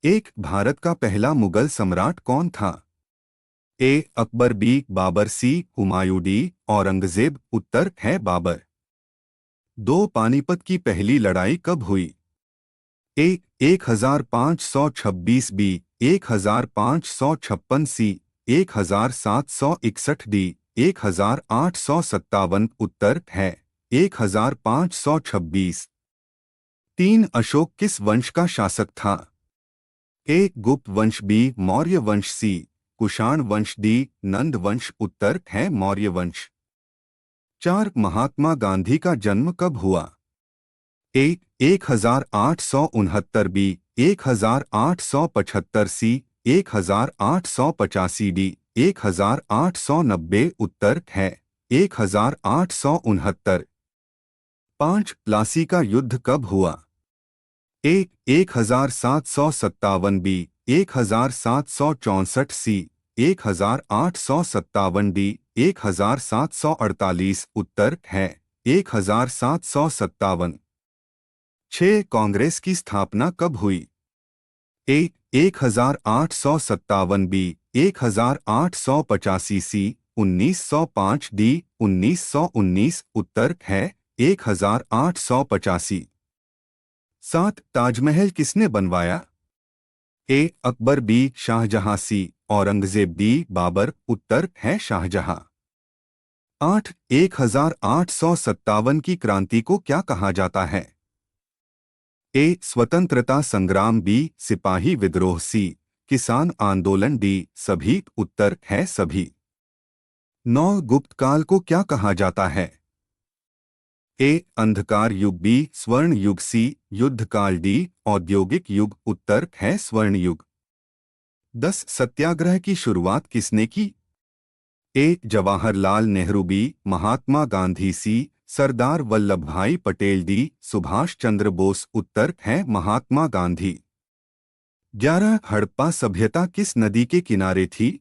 एक भारत का पहला मुगल सम्राट कौन था? ए अकबर, बी बाबर, सी हुमायूं, डी औरंगजेब। उत्तर है बाबर। दो पानीपत की पहली लड़ाई कब हुई? ए 1526, बी 1556, सी 1761, डी 1857। उत्तर है 1526। तीन अशोक किस वंश का शासक था? ए गुप्त वंश, बी मौर्य वंश, सी कुषाण वंश, डी नंद वंश। उत्तर है मौर्य वंश। चार महात्मा गांधी का जन्म कब हुआ? ए 1869, बी 1875, सी 1885, डी 1890। उत्तर है 1869। पांच प्लासी का युद्ध कब हुआ? ए 1757, बी 1764, सी 1857, डी 1748। उत्तर है 1757। छह कांग्रेस की स्थापना कब हुई? ए 1857, बी 1885, सी 1905, डी 1919। उत्तर है 1885। सात ताजमहल किसने बनवाया? ए अकबर, बी शाहजहां, सी औरंगजेब, डी बाबर। उत्तर है शाहजहां। आठ 1857 की क्रांति को क्या कहा जाता है? ए स्वतंत्रता संग्राम, बी सिपाही विद्रोह, सी किसान आंदोलन, डी सभी। उत्तर है सभी। नौ गुप्त काल को क्या कहा जाता है? ए अंधकार युग, बी स्वर्ण युग, सी युद्ध काल, डी औद्योगिक युग। उत्तर है स्वर्ण युग। 10 सत्याग्रह की शुरुआत किसने की? ए जवाहरलाल नेहरू, बी महात्मा गांधी, सी सरदार वल्लभ भाई पटेल, डी सुभाष चंद्र बोस। उत्तर है महात्मा गांधी। 11 हड़प्पा सभ्यता किस नदी के किनारे थी?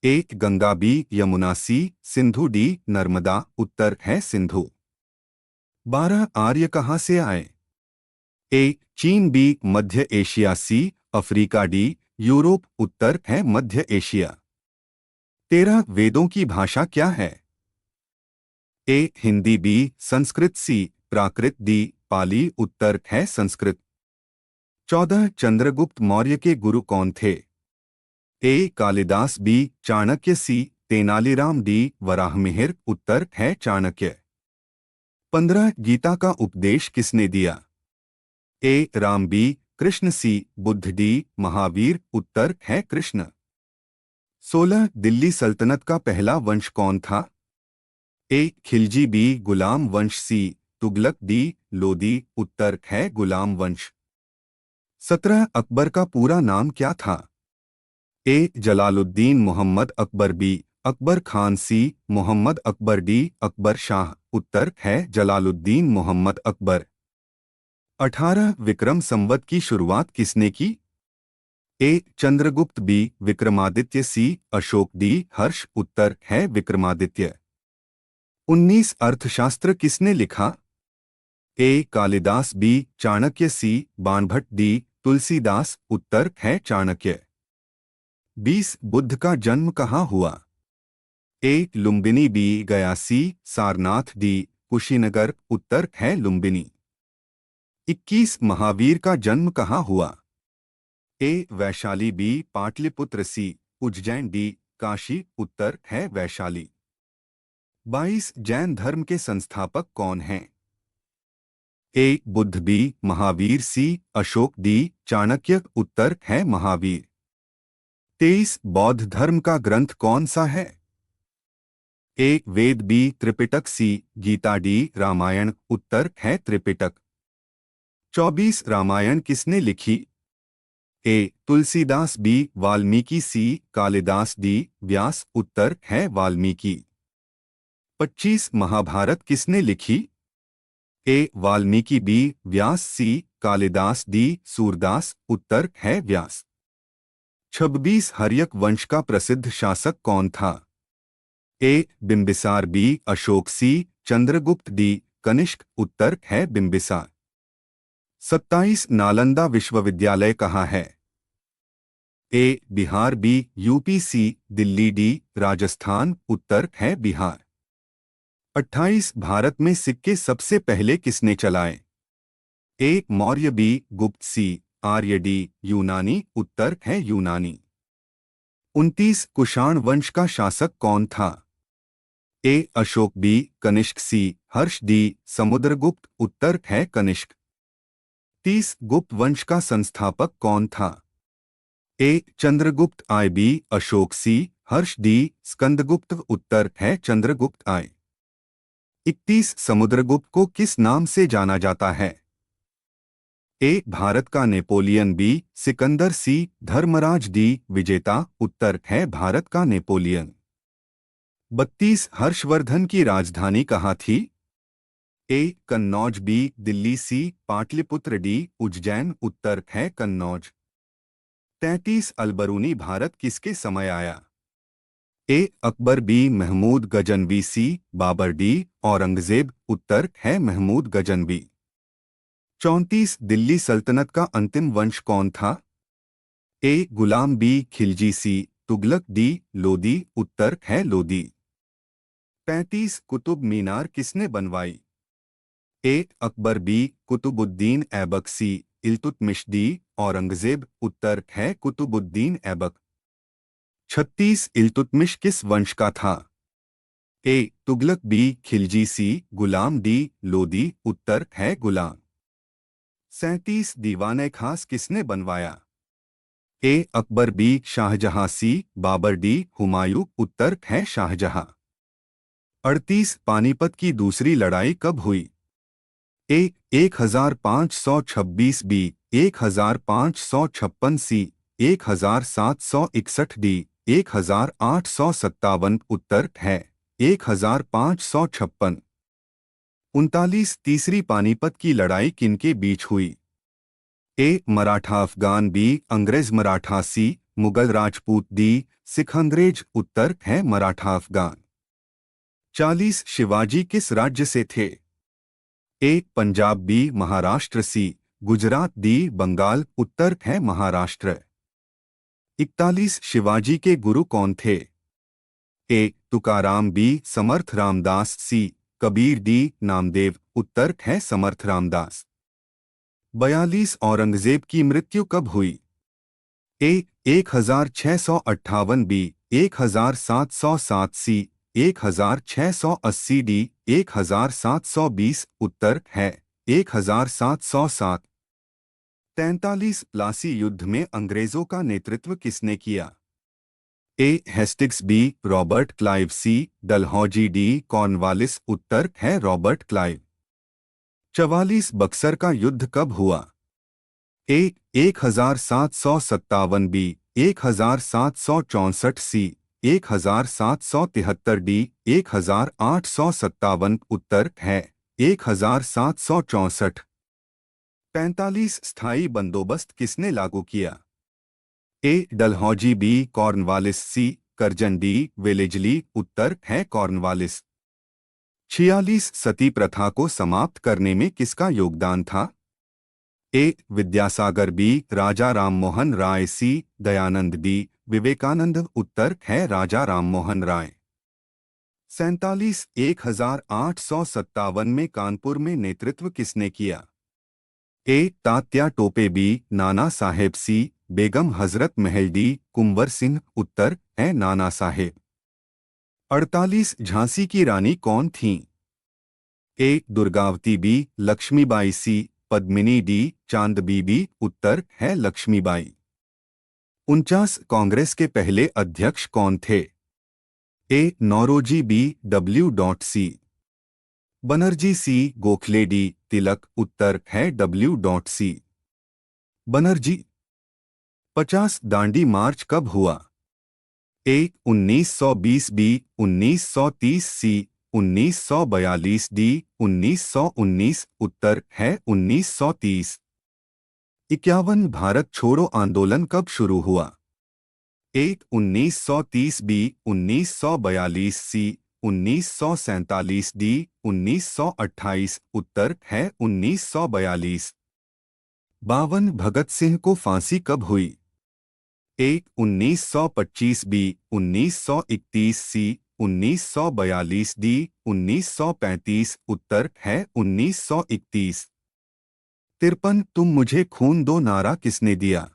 A Ganga, B Yamuna, C Sindhu, D Narmada. उत्तर है सिंधु। 12 आर्य कहाँ से आए? ए चीन, बी मध्य Asia, C Africa, D Europe. उत्तर है मध्य एशिया। 13 वेदों की भाषा क्या है? A Hindi, B Sanskrit, C Prakrit, D Pali. उत्तर है संस्कृत। 14 चंद्रगुप्त मौर्य के गुरु कौन थे? A Kalidas, B Chanakya, C Tenaliram, D Varahamihira. उत्तर है चाणक्य। 15 गीता का उपदेश किसने दिया? ए राम, बी कृष्ण, सी बुद्ध, डी महावीर। उत्तर है कृष्ण। 16 दिल्ली सल्तनत का पहला वंश कौन था? ए खिलजी, बी गुलाम वंश, सी तुगलक, डी लोदी। उत्तर है गुलाम वंश। 17 अकबर का पूरा नाम क्या था? ए जलालुद्दीन मोहम्मद अकबर, बी अकबर खान, सी मोहम्मद अकबर, डी अकबर शाह। उत्तर है जलालुद्दीन मोहम्मद अकबर। 18 विक्रम संवत की शुरुआत किसने की? ए चंद्रगुप्त, बी विक्रमादित्य, सी अशोक, डी हर्ष। उत्तर है विक्रमादित्य। 19 अर्थशास्त्र किसने लिखा? ए कालिदास, बी चाणक्य, सी बाणभट्ट, डी तुलसीदास। उत्तर है चाणक्य। 20 बुद्ध का जन्म कहाँ हुआ? ए लुम्बिनी, बी गया, सी सारनाथ, डी कुशीनगर। उत्तर है लुम्बिनी। 21 महावीर का जन्म कहाँ हुआ? ए वैशाली, बी पाटलिपुत्र, सी उज्जैन, डी काशी। उत्तर है वैशाली। 22 जैन धर्म के संस्थापक कौन हैं? ए बुद्ध, बी महावीर, सी अशोक, डी चाणक्य। उत्तर है महावीर। 23 बौद्ध धर्म का ग्रंथ कौन सा है? ए वेद, बी त्रिपिटक, सी गीता, डी रामायण। उत्तर है त्रिपिटक। 24 रामायण किसने लिखी? ए तुलसीदास, बी वाल्मीकि, सी कालिदास, डी व्यास। उत्तर है वाल्मीकि। 25 महाभारत किसने लिखी? ए वाल्मीकि, बी व्यास, सी कालिदास, डी सूरदास। उत्तर है व्यास। 26 हर्यक वंश का प्रसिद्ध शासक कौन था? ए बिंबिसार, बी अशोक, सी चंद्रगुप्त, डी कनिष्क। उत्तर है बिंबिसार। 27 नालंदा विश्वविद्यालय कहाँ है? ए बिहार, बी यूपी, सी दिल्ली, डी राजस्थान। उत्तर है बिहार। 28 भारत में सिक्के सबसे पहले किसने चलाए? ए मौर्य, बी गुप्त, सी आर्य, डी यूनानी। उत्तर है यूनानी। 29 कुषाण वंश का शासक कौन था? ए अशोक, बी कनिष्क, सी हर्ष, डी समुद्रगुप्त। उत्तर है कनिष्क। 30 गुप्त वंश का संस्थापक कौन था? ए चंद्रगुप्त आय, बी अशोक, सी हर्ष, डी स्कंदगुप्त। उत्तर है चंद्रगुप्त आय। 31 समुद्रगुप्त को किस नाम से जाना जाता है? ए भारत का नेपोलियन, बी सिकंदर, सी धर्मराज, डी विजेता। उत्तर है भारत का नेपोलियन। 32 हर्षवर्धन की राजधानी कहाँ थी? ए कन्नौज, बी दिल्ली, सी पाटलिपुत्र, डी उज्जैन। उत्तर है कन्नौज। 33 अलबरूनी भारत किसके समय आया? ए अकबर, बी महमूद गजनवी, सी बाबर, डी औरंगजेब। उत्तर है महमूद गजनवी। 34 दिल्ली सल्तनत का अंतिम वंश कौन था? ए गुलाम, बी खिलजी, सी तुगलक, डी लोदी। उत्तर है लोदी। 35 कुतुब मीनार किसने बनवाई? ए अकबर, बी कुतुबुद्दीन ऐबक, सी इल्तुतमिश, डी औरंगजेब। उत्तर है कुतुबुद्दीन ऐबक। 36 इल्तुतमिश किस वंश का था? ए तुगलक, बी खिलजी, सी गुलाम, डी लोदी। उत्तर है गुलाम। 37 दीवाने खास किसने बनवाया? ए अकबर, बी शाहजहां, सी बाबर, डी हुमायूं। उत्तर है शाहजहां। 38 पानीपत की दूसरी लड़ाई कब हुई? ए 1526, बी 1556, सी 1761, डी 1857। उत्तर है 1556। 39 तीसरी पानीपत की लड़ाई किनके बीच हुई? ए मराठा अफगान, बी अंग्रेज मराठा, सी मुगल राजपूत, डी सिख अंग्रेज। उत्तर है मराठा अफगान। 40 शिवाजी किस राज्य से थे? ए पंजाब, बी महाराष्ट्र, सी गुजरात, डी बंगाल। उत्तर है महाराष्ट्र। 41 शिवाजी के गुरु कौन थे? ए तुकाराम, बी समर्थ रामदास, सी कबीर, डी नामदेव। उत्तर है समर्थ रामदास। 42 औरंगजेब की मृत्यु कब हुई? ए 1658, बी 1707, सी 1680, डी 1720। उत्तर है 1707। 43 प्लासी युद्ध में अंग्रेजों का नेतृत्व किसने किया? ए हेस्टिक्स, बी रॉबर्ट क्लाइव, सी डलहौजी, डी कॉर्नवालिस। उत्तर है रॉबर्ट क्लाइव। 44 बक्सर का युद्ध कब हुआ? ए 1757, बी 1764, सी 1773, डी 1857। उत्तर है 1764। 45 स्थायी बंदोबस्त किसने लागू किया? ए डलहौजी, बी कॉर्नवालिस, सी करजन, डी वेलेजली। उत्तर है कॉर्नवालिस। 46 सती प्रथा को समाप्त करने में किसका योगदान था? ए विद्यासागर, बी राजा राममोहन राय, सी दयानंद, डी विवेकानंद। उत्तर है राजा राममोहन राय। 47 1857 में कानपुर में नेतृत्व किसने किया? ए तात्या टोपे, बी नाना साहेब, सी बेगम हजरत महल, डी कुंवर सिंह। उत्तर है नाना साहेब। 48 झांसी की रानी कौन थीं? ए दुर्गावती, बी लक्ष्मीबाई, सी पद्मिनी, डी चांद बीबी। उत्तर है लक्ष्मीबाई। 49 कांग्रेस के पहले अध्यक्ष कौन थे? ए नौरोजी, बी डब्ल्यू.सी बनर्जी, सी गोखले, डी तिलक। उत्तर है डब्ल्यू.सी बनर्जी। 50 दांडी मार्च कब हुआ? ए 1920, बी 1930, सी 1942, डी 1919। उत्तर है 1930। 51 भारत छोड़ो आंदोलन कब शुरू हुआ? ए 1930, बी 1942, सी 1947, डी 1928। उत्तर है 1942। 52 भगत सिंह को फांसी कब हुई? ए 1925 बी 1931 सी 1942 डी 1935 उत्तर है 1931। 53 तुम मुझे खून दो नारा किसने दिया?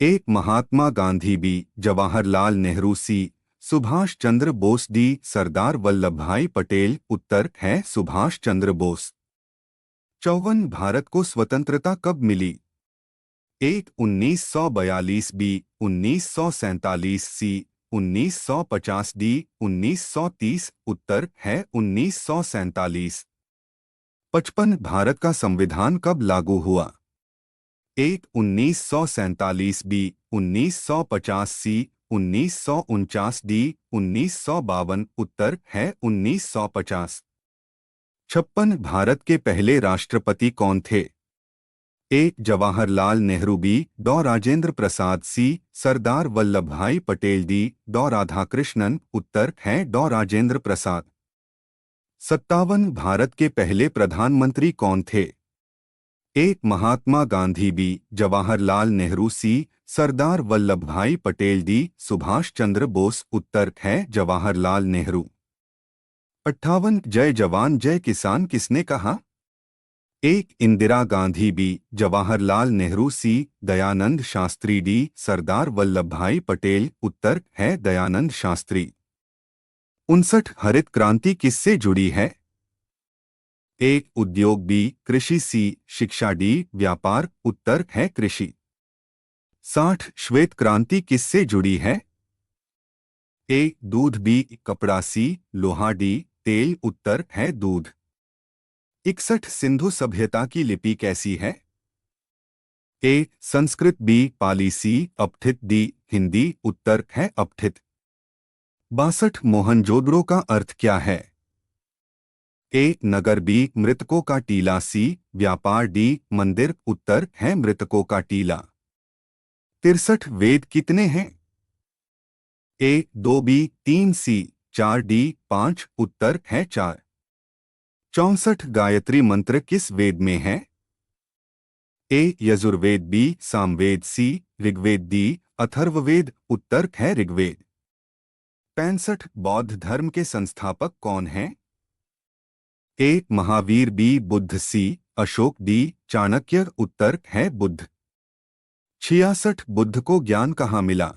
एक महात्मा गांधी बी जवाहरलाल नेहरू सी सुभाष चंद्र बोस डी सरदार वल्लभ भाई पटेल उत्तर है सुभाष चंद्र बोस। 54 भारत को स्वतंत्रता कब मिली? एक 1942 बी 1947 सी 1950 डी 1930 उत्तर है 1947। 55 भारत का संविधान कब लागू हुआ? एक 1947 बी 1950 सी 1949 डी 1952 उत्तर है 1950। 56 भारत के पहले राष्ट्रपति कौन थे? एक जवाहरलाल नेहरू बी डॉ राजेंद्र प्रसाद सी सरदार वल्लभ भाई पटेल डी डॉ राधाकृष्णन उत्तर है डॉ राजेंद्र प्रसाद। 57 भारत के पहले प्रधानमंत्री कौन थे? एक महात्मा गांधी बी जवाहरलाल नेहरू सी सरदार वल्लभ भाई पटेल डी सुभाष चंद्र बोस उत्तर है जवाहरलाल नेहरू। 58 जय जवान जय किसान किसने कहा? एक इंदिरा गांधी बी जवाहरलाल नेहरू सी दयानंद शास्त्री डी सरदार वल्लभ भाई पटेल उत्तर है दयानंद शास्त्री। 59 हरित क्रांति किससे जुड़ी है? एक उद्योग बी कृषि सी शिक्षा डी व्यापार उत्तर है कृषि। 60 श्वेत क्रांति किससे जुड़ी है? ए दूध बी कपड़ा सी लोहा डी तेल उत्तर है दूध। 61 सिंधु सभ्यता की लिपि कैसी है? ए संस्कृत बी पाली सी अपठित डी हिंदी उत्तर है अपठित। 62 मोहनजोदड़ो का अर्थ क्या है? ए नगर बी मृतकों का टीला सी व्यापार डी मंदिर उत्तर है मृतकों का टीला। 63 वेद कितने हैं? ए 2 बी 3 सी 4 डी 5 उत्तर है 4। 64 गायत्री मंत्र किस वेद में है? ए यजुर्वेद बी सामवेद सी ऋग्वेद डी अथर्ववेद उत्तर है ऋग्वेद। 65 बौद्ध धर्म के संस्थापक कौन हैं? ए महावीर बी बुद्ध सी अशोक डी चाणक्य उत्तर है बुद्ध। 66 बुद्ध को ज्ञान कहाँ मिला?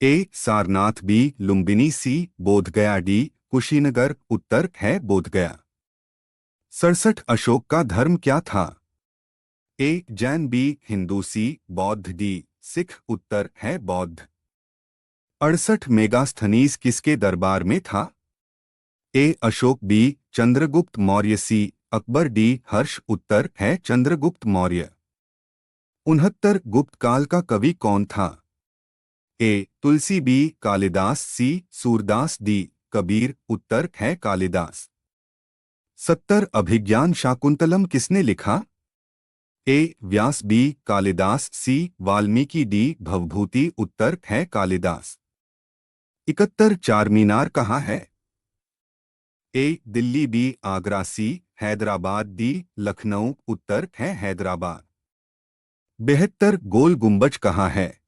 ए सारनाथ बी लुम्बिनी सी बोधगया डी कुशीनगर उत्तर है बोधगया। 67 अशोक का धर्म क्या था? ए जैन बी हिंदू सी बौद्ध डी सिख उत्तर है बौद्ध। 68 मेगास्थनीज किसके दरबार में था? ए अशोक बी चंद्रगुप्त मौर्य सी अकबर डी हर्ष उत्तर है चंद्रगुप्त मौर्य। 69 गुप्त काल का कवि कौन था? ए तुलसी बी कालिदास सी सूरदास डी कबीर उत्तर है कालिदास। 70 अभिज्ञान शाकुंतलम किसने लिखा? ए व्यास बी कालिदास सी वाल्मीकि डी भवभूति उत्तर है कालिदास। 71 चारमीनार कहाँ है? ए दिल्ली बी आगरा सी हैदराबाद डी लखनऊ उत्तर है हैदराबाद। 72 गोल गुंबज कहाँ है?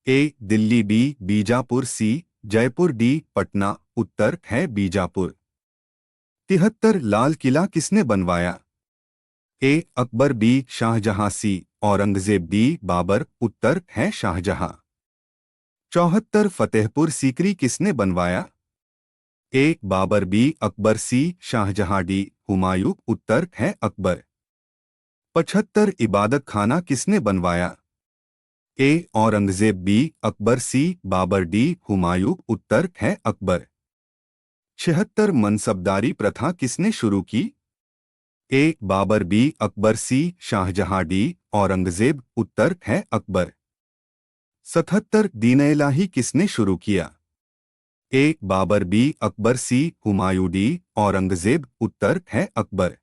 ए दिल्ली बी बीजापुर सी जयपुर डी पटना उत्तर है बीजापुर। 73 लाल किला किसने बनवाया? ए अकबर बी शाहजहां सी औरंगजेब डी बाबर उत्तर है शाहजहां। 74 फतेहपुर सीकरी किसने बनवाया? ए बाबर बी अकबर सी शाहजहां डी हुमायूं उत्तर है अकबर। 75 इबादत खाना किसने बनवाया? ए औरंगजेब बी अकबर सी बाबर डी हुमायूं उत्तर है अकबर। 76 मनसबदारी प्रथा किसने शुरू की? ए बाबर बी अकबर सी शाहजहां डी औरंगजेब उत्तर है अकबर। 77 दीन-ए-इलाही किसने शुरू किया? ए बाबर बी अकबर सी हुमायूं डी औरंगजेब उत्तर है अकबर।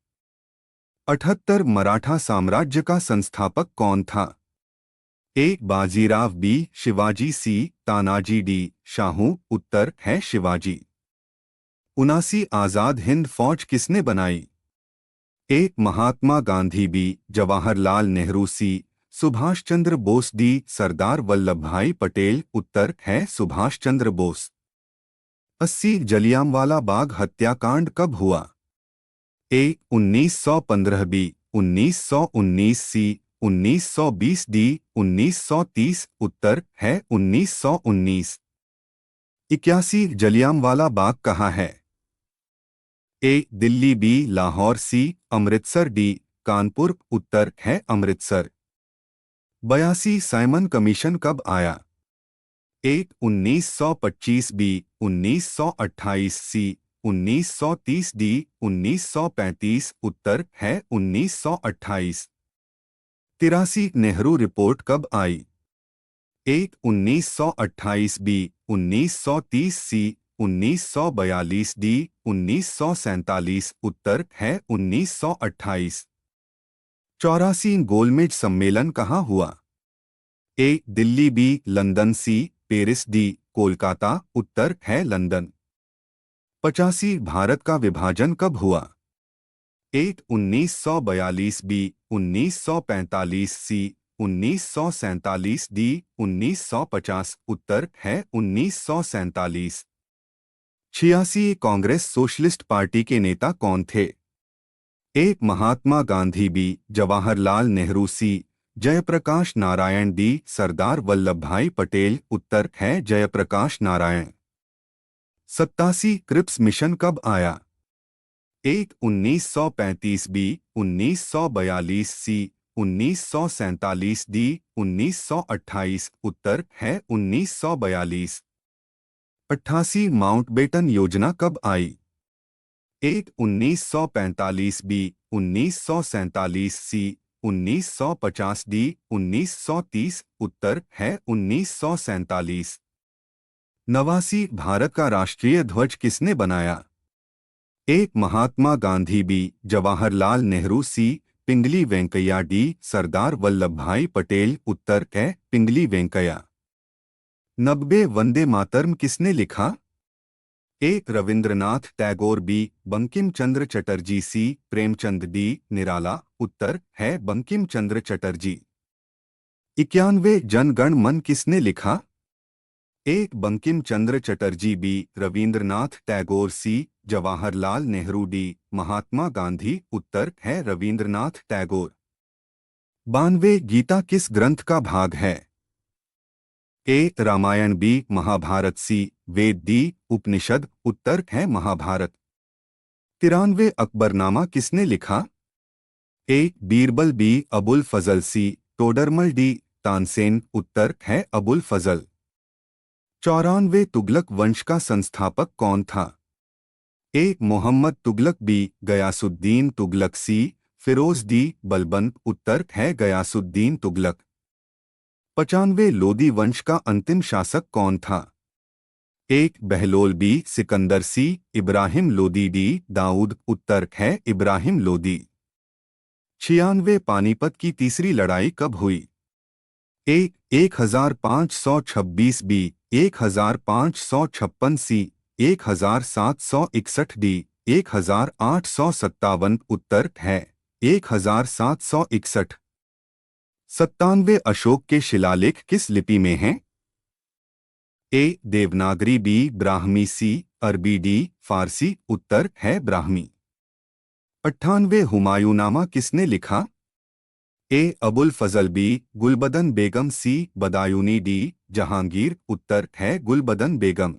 78 मराठा साम्राज्य का संस्थापक कौन था? ए बाजीराव बी शिवाजी सी तानाजी डी शाहू उत्तर है शिवाजी। 79 आजाद हिंद फौज किसने बनाई? ए महात्मा गांधी बी जवाहरलाल नेहरू सी सुभाष चंद्र बोस डी सरदार वल्लभ भाई पटेल उत्तर है सुभाष चंद्र बोस। 80 जलियांवाला बाग हत्याकांड कब हुआ? ए 1915 बी 1919 सी 1920 डी 1930 उत्तर है 1919। 81 जलियांवाला बाग कहाँ है? ए दिल्ली बी लाहौर सी अमृतसर डी कानपुर उत्तर है अमृतसर। 82 साइमन कमीशन कब आया? ए 1925 बी 1928 सी 1930 डी 1935 उत्तर है 1928। 83 नेहरू रिपोर्ट कब आई? ए 1928 बी 1930 सी 1942 डी 1947 उत्तर है 1928। 84 गोलमेज सम्मेलन कहाँ हुआ? A Delhi B London C Paris D Kolkata उत्तर है लंदन। 85 भारत का विभाजन कब हुआ? ए 1942 बी 1945 सी 1947 डी 1950 उत्तर है 1947। 86 कांग्रेस सोशलिस्ट पार्टी के नेता कौन थे? ए महात्मा गांधी बी जवाहरलाल नेहरू सी जयप्रकाश नारायण डी सरदार वल्लभ भाई पटेल उत्तर है जयप्रकाश नारायण। 87 क्रिप्स मिशन कब आया? ए 1935 बी 1942 सी 1947 डी 1928 उत्तर है 1942। 88 माउंटबेटन योजना कब आई? ए 1945 बी 1947 सी 1950 डी 1930 उत्तर है 1947। 89 भारत का राष्ट्रीय ध्वज किसने बनाया? ए महात्मा गांधी बी जवाहरलाल नेहरू सी पिंगली वेंकैया डी सरदार वल्लभ भाई पटेल उत्तर है पिंगली वेंकैया। 90 वंदे मातरम किसने लिखा? ए रविंद्रनाथ टैगोर बी बंकिम चंद्र चटर्जी सी प्रेमचंद डी निराला उत्तर है बंकिम चंद्र चटर्जी। 91 जन गण मन किसने लिखा? ए बंकिम चंद्र चटर्जी बी रविंद्रनाथ टैगोर सी जवाहरलाल नेहरू डी महात्मा गांधी उत्तर है रविंद्रनाथ टैगोर। 92 गीता किस ग्रंथ का भाग है? ए रामायण बी महाभारत सी वेद डी उपनिषद उत्तर है महाभारत। 93 अकबरनामा किसने लिखा? ए बीरबल बी अबुल फजल सी टोडरमल डी तानसेन उत्तर है अबुल फजल। 94 तुगलक वंश का संस्थापक कौन था? ए मोहम्मद तुगलक बी गयासुद्दीन तुगलक सी फिरोज डी बलबन उत्तर है गयासुद्दीन तुगलक। 95 लोदी वंश का अंतिम शासक कौन था? ए बहलोल बी सिकंदर सी इब्राहिम लोदी डी दाऊद उत्तर है इब्राहिम लोदी। 96 पानीपत की तीसरी लड़ाई कब हुई? ए 1526 बी 1556 सी 1761 डी 1857 उत्तर है 1761। 97 अशोक के शिलालेख किस लिपि में हैं? ए देवनागरी बी ब्राह्मी सी अरबी डी फारसी उत्तर है ब्राह्मी। 98 हुमायूंनामा किसने लिखा? ए अबुल फजल बी गुलबदन बेगम सी बदायूनी डी जहांगीर उत्तर है गुलबदन बेगम।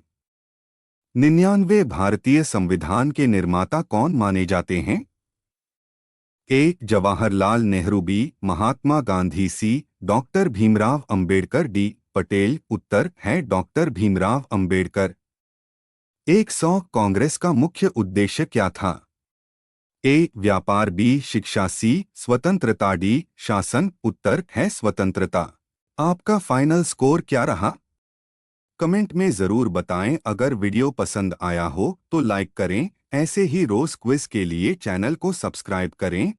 99 भारतीय संविधान के निर्माता कौन माने जाते हैं? ए जवाहरलाल नेहरू बी महात्मा गांधी सी डॉक्टर भीमराव अंबेडकर डी पटेल उत्तर है डॉक्टर भीमराव अंबेडकर। 100 कांग्रेस का मुख्य उद्देश्य क्या था? ए व्यापार बी शिक्षा सी स्वतंत्रता डी शासन उत्तर है स्वतंत्रता। आपका फाइनल स्कोर क्या रहा? कमेंट में जरूर बताएं। अगर वीडियो पसंद आया हो तो लाइक करें। ऐसे ही रोज क्विज के लिए चैनल को सब्सक्राइब करें।